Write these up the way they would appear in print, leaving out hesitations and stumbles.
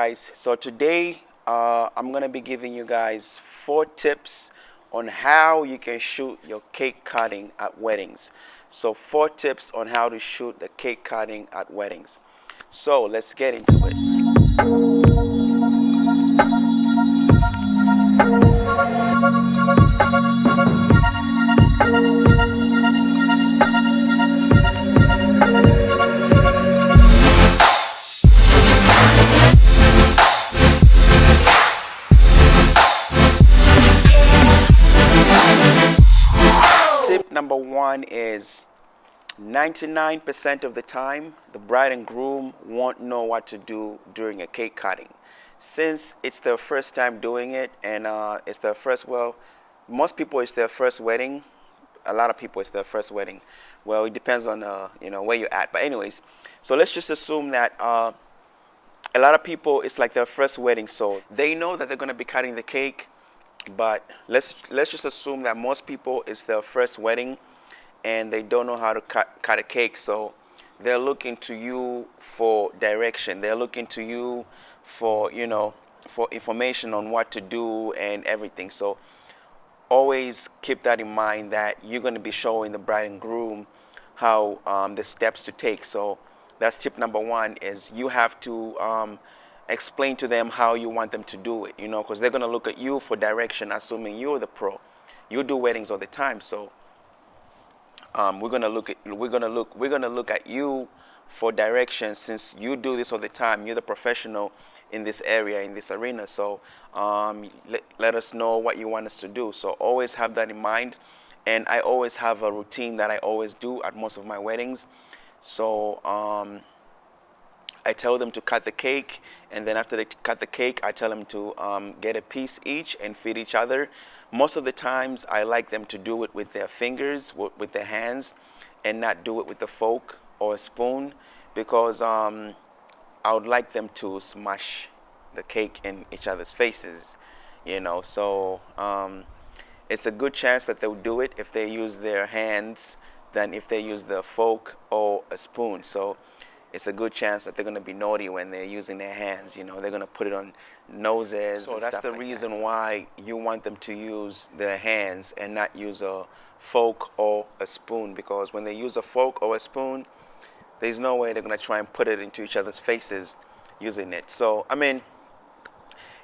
guys, so today I'm gonna be giving you guys 4 tips on how you can shoot your cake cutting at weddings. So 4 tips on how to shoot the cake cutting at weddings. So let's get into it. Tip number 1 is 99% of the time, the bride and groom won't know what to do during a cake cutting. Since it's their first time doing it, and it's their first, well, most people it's their first wedding. A lot of people it's their first wedding. Well, it depends on where you're at. But anyways, so let's just assume that a lot of people it's like their first wedding, so they know that they're going to be cutting the cake. But let's just assume that most people it's their first wedding and they don't know how to cut a cake, so they're looking to you for direction. They're looking to you for for information on what to do and everything. So always keep that in mind, that you're going to be showing the bride and groom how the steps to take. So that's tip number 1, is you have to explain to them how you want them to do it, because they're going to look at you for direction, assuming you're the pro. You do weddings all the time, so we're gonna look at you for direction, since you do this all the time. You're the professional in this area, in this arena. So let us know what you want us to do. So always have that in mind. And I always have a routine that I always do at most of my weddings. So I tell them to cut the cake, and then after they cut the cake, I tell them to get a piece each and feed each other. Most of the times, I like them to do it with their fingers, with their hands, and not do it with a fork or a spoon, because I would like them to smash the cake in each other's faces, So it's a good chance that they'll do it if they use their hands than if they use the fork or a spoon. So it's a good chance that they're going to be naughty when they're using their hands. They're going to put it on noses. So that's the reason why you want them to use their hands and not use a fork or a spoon, because when they use a fork or a spoon, there's no way they're going to try and put it into each other's faces using it. So, I mean,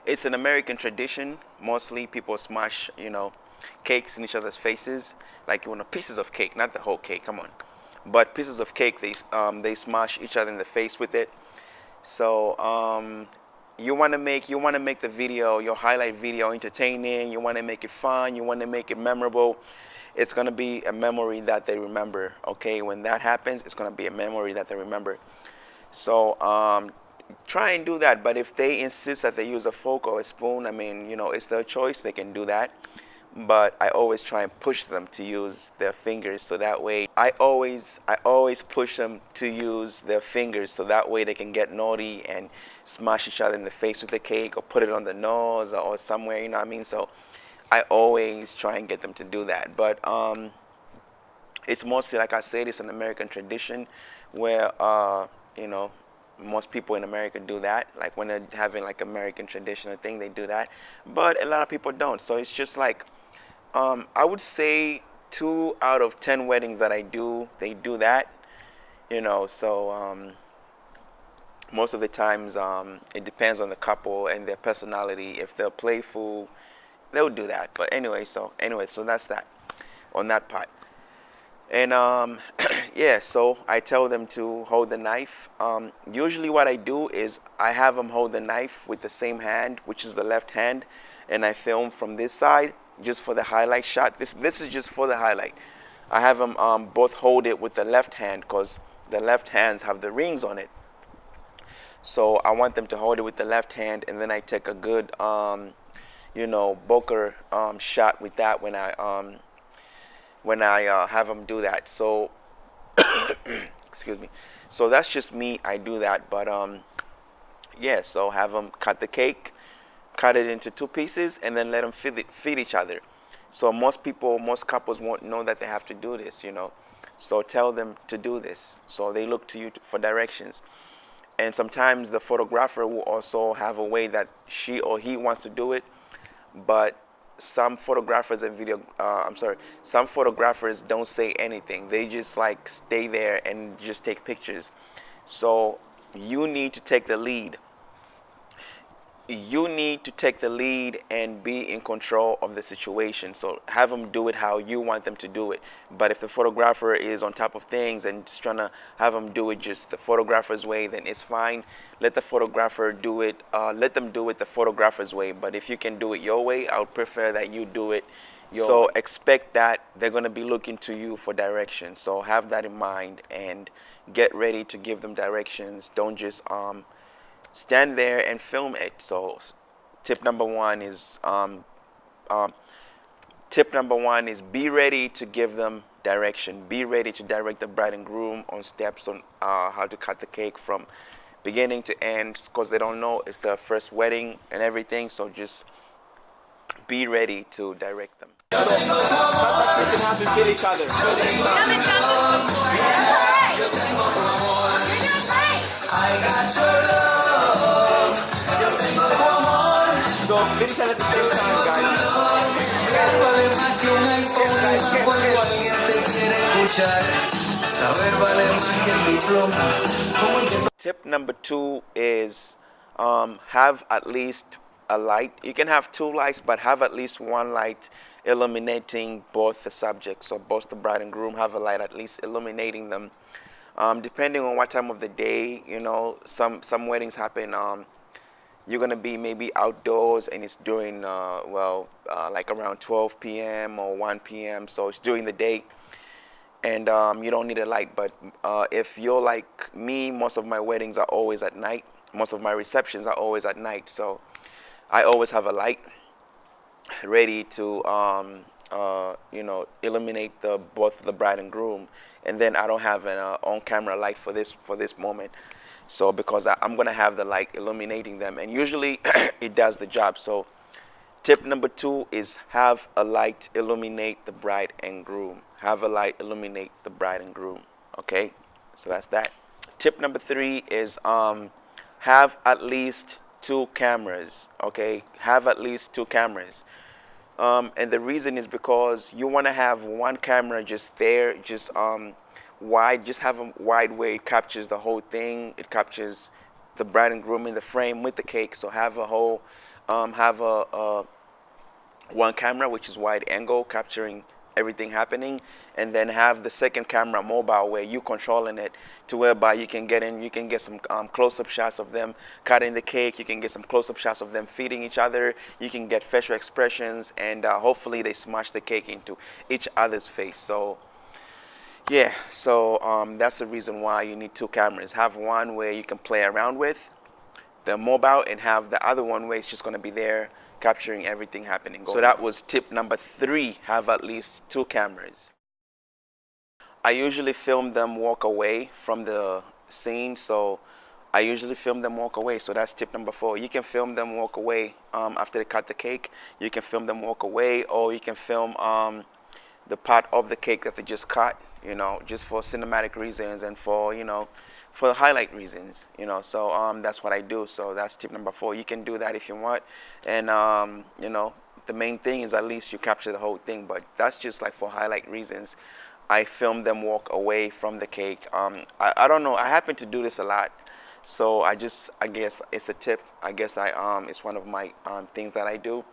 it's an American tradition. Mostly people smash, cakes in each other's faces, like pieces of cake, not the whole cake, come on. But pieces of cake, they smash each other in the face with it. So you want to make the video, your highlight video, entertaining. You want to make it fun. You want to make it memorable. It's going to be a memory that they remember. Okay, when that happens, it's going to be a memory that they remember. So try and do that. But if they insist that they use a fork or a spoon, I mean, it's their choice. They can do that. But I always try and push them to use their fingers, so that way I always push them to use their fingers, so that way they can get naughty and smash each other in the face with the cake, or put it on the nose or somewhere, you know what I mean? So I always try and get them to do that. But it's mostly, like I said, it's an American tradition where most people in America do that. Like when they're having like American traditional thing, they do that. But a lot of people don't. So it's just like I would say 2 out of 10 weddings that I do, they do that. So most of the times it depends on the couple and their personality. If they're playful, they'll do that. But anyway, so that's that on that part. And yeah, so I tell them to hold the knife. Usually what I do is I have them hold the knife with the same hand, which is the left hand, and I film from this side just for the highlight shot. This is just for the highlight. I have them both hold it with the left hand, because the left hands have the rings on it. So I want them to hold it with the left hand, and then I take a good bokeh shot with that when I have them do that. So excuse me. So that's just me. I do that. But yeah, so have them cut the cake, cut it into 2 pieces, and then let them feed each other. So most couples won't know that they have to do this, So tell them to do this. So they look to you for directions. And sometimes the photographer will also have a way that she or he wants to do it, but some photographers and some photographers don't say anything. They just like stay there and just take pictures. So you need to take the lead. You need to take the lead and be in control of the situation. So have them do it how you want them to do it. But if the photographer is on top of things and just trying to have them do it just the photographer's way, then it's fine. Let the photographer do it. Let them do it the photographer's way. But if you can do it your way, I would prefer that you do it your way. So expect that they're going to be looking to you for direction. So have that in mind and get ready to give them directions. Don't just stand there and film it. So tip number one is be ready to give them direction. Be ready to direct the bride and groom on steps on how to cut the cake from beginning to end, because they don't know it's their first wedding and everything. So just be ready to direct them. So sometimes you can have to feel each other. I got your love. So finish at the same time, guys. Tip number 2 is have at least a light. You can have 2 lights, but have at least 1 light illuminating both the subjects. So both the bride and groom have a light at least illuminating them. Depending on what time of the day, you know, some weddings happen. You're gonna be maybe outdoors, and it's during like around 12 p.m. or 1 p.m. So it's during the day, and you don't need a light. But if you're like me, most of my weddings are always at night. Most of my receptions are always at night. So I always have a light ready to illuminate both the bride and groom. And then I don't have an on-camera light for this moment. So because I'm gonna have the light illuminating them, and usually it does the job. So tip number 2 is have a light illuminate the bride and groom. Have a light illuminate the bride and groom. Okay, so that's that. Tip number 3 is have at least 2 cameras. Okay, have at least 2 cameras. And the reason is because you want to have 1 camera just there, just wide, just have a wide where it captures the whole thing. It captures the bride and groom in the frame with the cake. So have a whole, have a 1 camera which is wide angle capturing everything happening, and then have the second camera mobile where you controlling it to whereby you can get some close-up shots of them cutting the cake. You can get some close-up shots of them feeding each other. You can get facial expressions, and hopefully they smash the cake into each other's face. So yeah, so that's the reason why you need 2 cameras. Have one where you can play around with the mobile, and have the other one where it's just going to be there capturing everything happening. So that was tip number 3, have at least 2 cameras. I usually film them walk away from the scene, so I usually film them walk away. So that's tip number 4. You can film them walk away after they cut the cake. You can film them walk away, or you can film the part of the cake that they just cut, you know, just for cinematic reasons and for, you know, for highlight reasons, you know. So that's what I do. So that's tip number 4. You can do that if you want, and you know, the main thing is at least you capture the whole thing. But that's just like for highlight reasons. I film them walk away from the cake. I don't know. I happen to do this a lot, so I guess it's a tip. I guess it's one of my things that I do.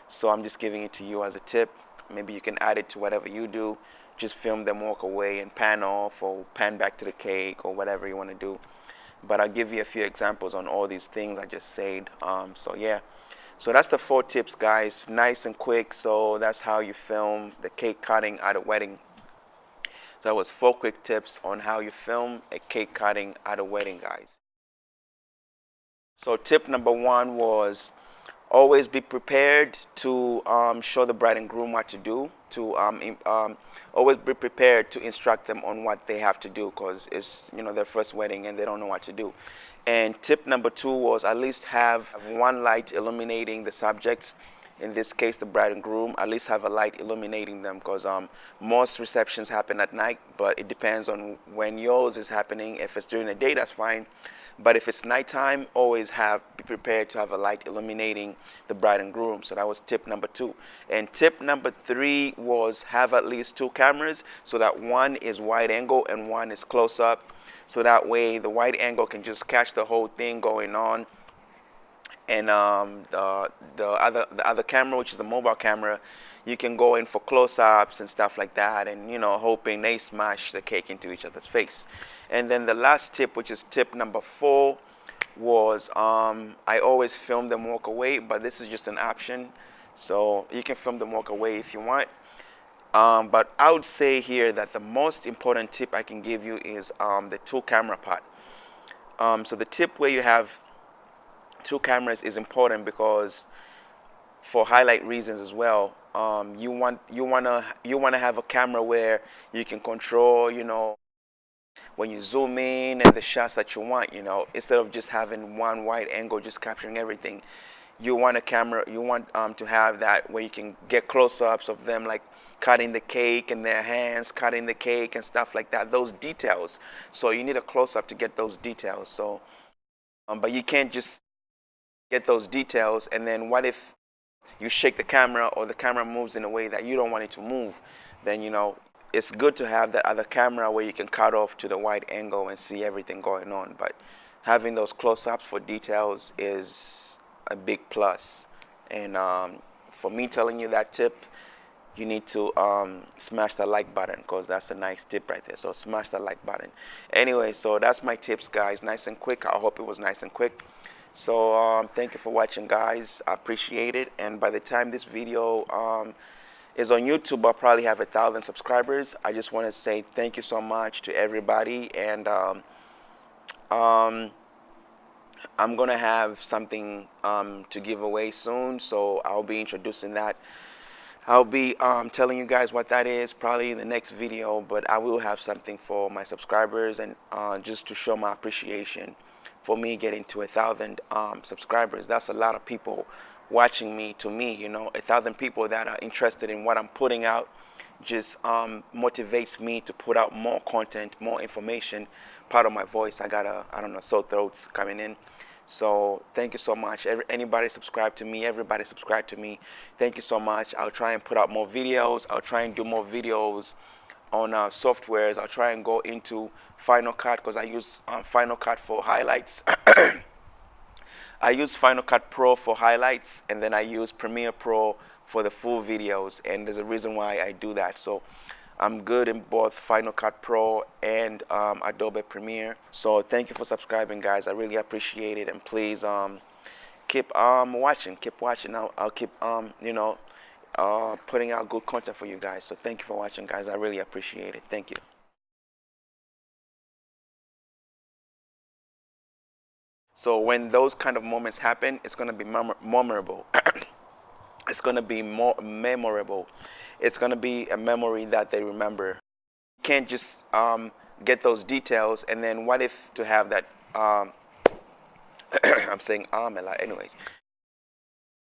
So I'm just giving it to you as a tip. Maybe you can add it to whatever you do. Just film them walk away and pan off or pan back to the cake or whatever you want to do. But I'll give you a few examples on all these things I just said. So yeah, so that's the 4 tips, guys. Nice and quick. So that's how you film the cake cutting at a wedding. So that was 4 quick tips on how you film a cake cutting at a wedding, guys. So tip number 1 was always be prepared to show the bride and groom what to do. Always be prepared to instruct them on what they have to do, because it's, you know, their first wedding and they don't know what to do. And tip number 2 was at least have 1 light illuminating the subjects. In this case, the bride and groom. At least have a light illuminating them, because most receptions happen at night, but it depends on when yours is happening. If it's during the day, that's fine. But if it's nighttime, always be prepared to have a light illuminating the bride and groom. So that was tip number 2. And tip number 3 was have at least 2 cameras, so that one is wide angle and one is close up. So that way the wide angle can just catch the whole thing going on, and the other camera, which is the mobile camera, you can go in for close-ups and stuff like that, and hoping they smash the cake into each other's face. And then the last tip, which is tip number 4, was I always film them walk away, but this is just an option, so you can film them walk away if you want. But I would say here that the most important tip I can give you is the 2 camera part. So the tip where you have 2 cameras is important because for highlight reasons as well. You wanna have a camera where you can control, when you zoom in and the shots that you want, instead of just having one wide angle just capturing everything. You want to have that where you can get close-ups of them, like cutting the cake and their hands cutting the cake and stuff like that, those details. So you need a close-up to get those details. So but you can't just get those details, and then what if you shake the camera or the camera moves in a way that you don't want it to move? Then it's good to have that other camera where you can cut off to the wide angle and see everything going on. But having those close-ups for details is a big plus. And for me telling you that tip, you need to smash the like button, because that's a nice tip right there. So smash the like button. Anyway, so that's my tips, guys. Nice and quick. I hope it was nice and quick. So thank you for watching, guys. I appreciate it. And by the time this video is on YouTube, I'll probably have 1,000 subscribers. I just want to say thank you so much to everybody. And I'm gonna have something to give away soon, so I'll be introducing that. I'll be telling you guys what that is probably in the next video, but I will have something for my subscribers, and just to show my appreciation for me getting to 1,000 subscribers. That's a lot of people watching me. To me, 1,000 people that are interested in what I'm putting out just motivates me to put out more content, more information. Part of my voice, I got I don't know, sore throats coming in. So thank you so much. Anybody subscribe to me, everybody subscribe to me. Thank you so much. I'll try and put out more videos. I'll try and do more videos on softwares. I'll try and go into Final Cut, because I use Final Cut for highlights. I use Final Cut Pro for highlights, and then I use Premiere Pro for the full videos, and there's a reason why I do that. So I'm good in both Final Cut Pro and Adobe Premiere. So thank you for subscribing, guys. I really appreciate it, and please keep watching. Keep watching. I'll keep putting out good content for you guys. So thank you for watching, guys. I really appreciate it. Thank you. So when those kind of moments happen, it's going to be memorable. It's going to be more memorable. It's going to be a memory that they remember. You can't just get those details, and then what if to have that I'm saying a lot anyways.